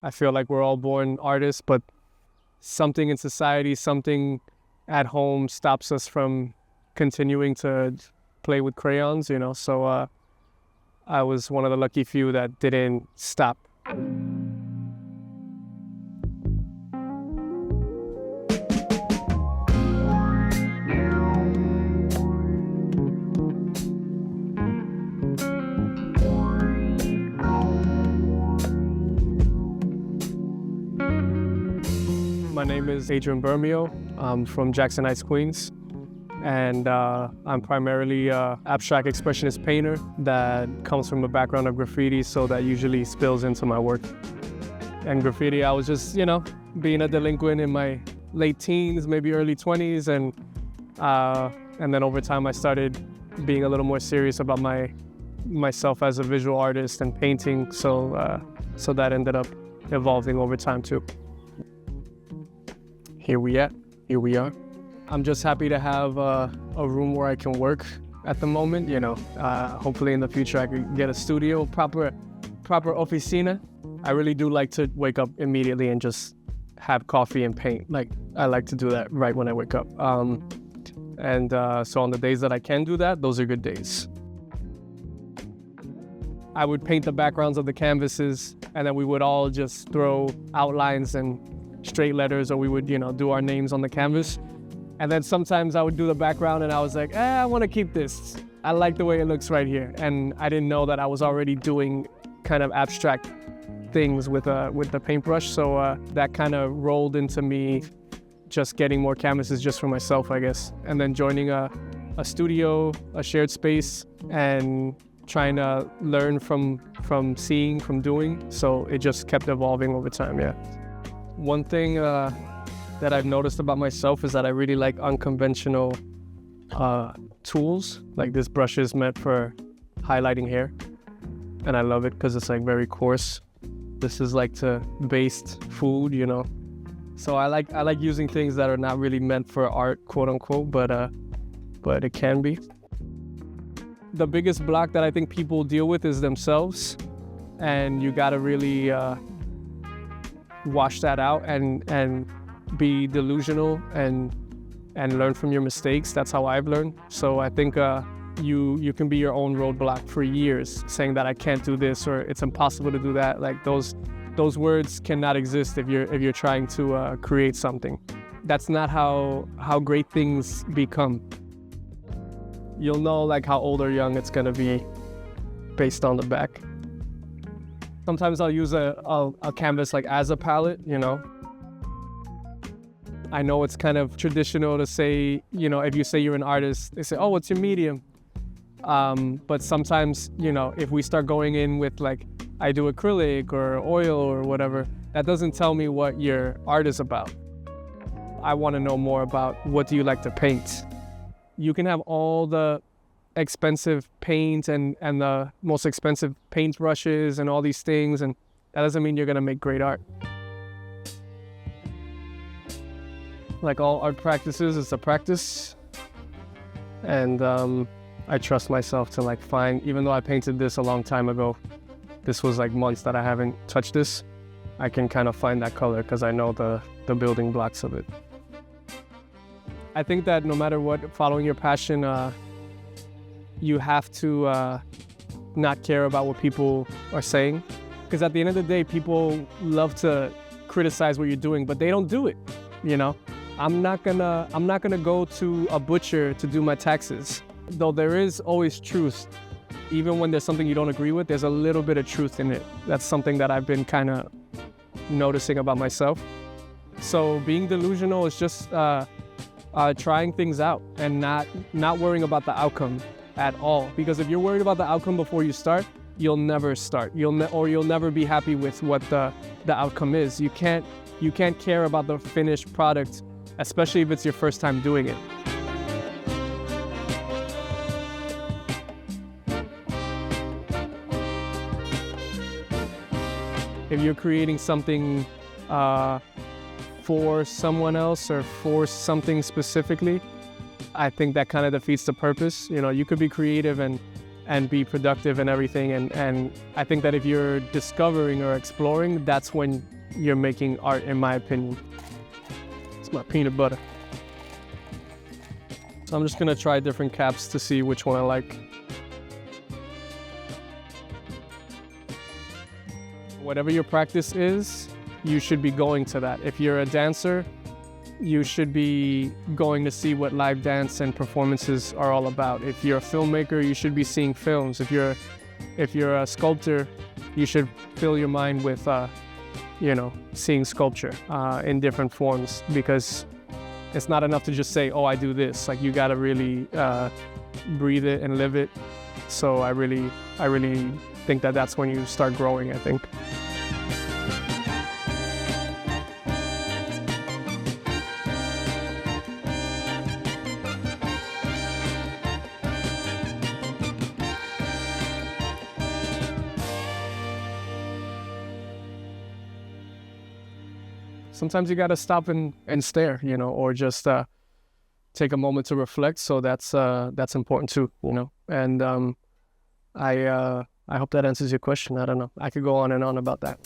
I feel like we're all born artists, but something in society, something at home stops us from continuing to play with crayons, you know? So I was one of the lucky few that didn't stop. My name is Adrian Bermeo. I'm from Jackson Heights, Queens. And I'm primarily an abstract expressionist painter that comes from a background of graffiti, so that usually spills into my work. And graffiti, I was just, being a delinquent in my late teens, maybe early 20s. And then over time, I started being a little more serious about myself as a visual artist and painting. So that ended up evolving over time too. Here we are. I'm just happy to have a room where I can work at the moment. Hopefully in the future I could get a studio, proper oficina. I really do like to wake up immediately and just have coffee and paint. Like, I like to do that right when I wake up. So on the days that I can do that, those are good days. I would paint the backgrounds of the canvases, and then we would all just throw outlines and straight letters, or we would, do our names on the canvas. And then sometimes I would do the background and I was like, I want to keep this. I like the way it looks right here. And I didn't know that I was already doing kind of abstract things with the paintbrush. So that kind of rolled into me just getting more canvases just for myself, I guess. And then joining a studio, a shared space, and trying to learn from seeing, from doing. So it just kept evolving over time, yeah. One thing that I've noticed about myself is that I really like unconventional tools. Like, this brush is meant for highlighting hair, and I love it because it's like very coarse. This is like to baste food, So I like using things that are not really meant for art, quote unquote, but it can be. The biggest block that I think people deal with is themselves, and you gotta really wash that out and be delusional and learn from your mistakes. That's how I've learned. So I think you can be your own roadblock for years, saying that I can't do this or it's impossible to do that. Like, those words cannot exist if you're trying to create something. That's not how great things become. You'll know like how old or young it's gonna be based on the back. Sometimes I'll use a canvas like as a palette, I know it's kind of traditional to say, if you say you're an artist, they say, oh, what's your medium? But sometimes, if we start going in with like, I do acrylic or oil or whatever, that doesn't tell me what your art is about. I want to know more about, what do you like to paint? You can have all the expensive paint and the most expensive paintbrushes and all these things, and that doesn't mean you're gonna make great art. Like all art practices, it's a practice, and I trust myself to like find, even though I painted this a long time ago, this was like months that I haven't touched this, I can kind of find that color because I know the building blocks of it. I think that no matter what, following your passion, you have to not care about what people are saying, because at the end of the day, people love to criticize what you're doing, but they don't do it. I'm not gonna go to a butcher to do my taxes. Though there is always truth, even when there's something you don't agree with, there's a little bit of truth in it. That's something that I've been kind of noticing about myself. So being delusional is just trying things out and not worrying about the outcome at all. Because if you're worried about the outcome before you start, you'll never start. You'll never be happy with what the outcome is. You can't care about the finished product, especially if it's your first time doing it. If you're creating something for someone else or for something specifically, I think that kind of defeats the purpose. You could be creative and and be productive and everything. And I think that if you're discovering or exploring, that's when you're making art, in my opinion. It's my peanut butter. So I'm just gonna try different caps to see which one I like. Whatever your practice is, you should be going to that. If you're a dancer, you should be going to see what live dance and performances are all about. If you're a filmmaker, you should be seeing films. If you're a sculptor, you should fill your mind with, seeing sculpture in different forms, because it's not enough to just say, oh, I do this. Like, you gotta really breathe it and live it. So I really think that that's when you start growing, I think. Sometimes you gotta stop and stare, or just take a moment to reflect. So that's important too, And I hope that answers your question. I don't know. I could go on and on about that.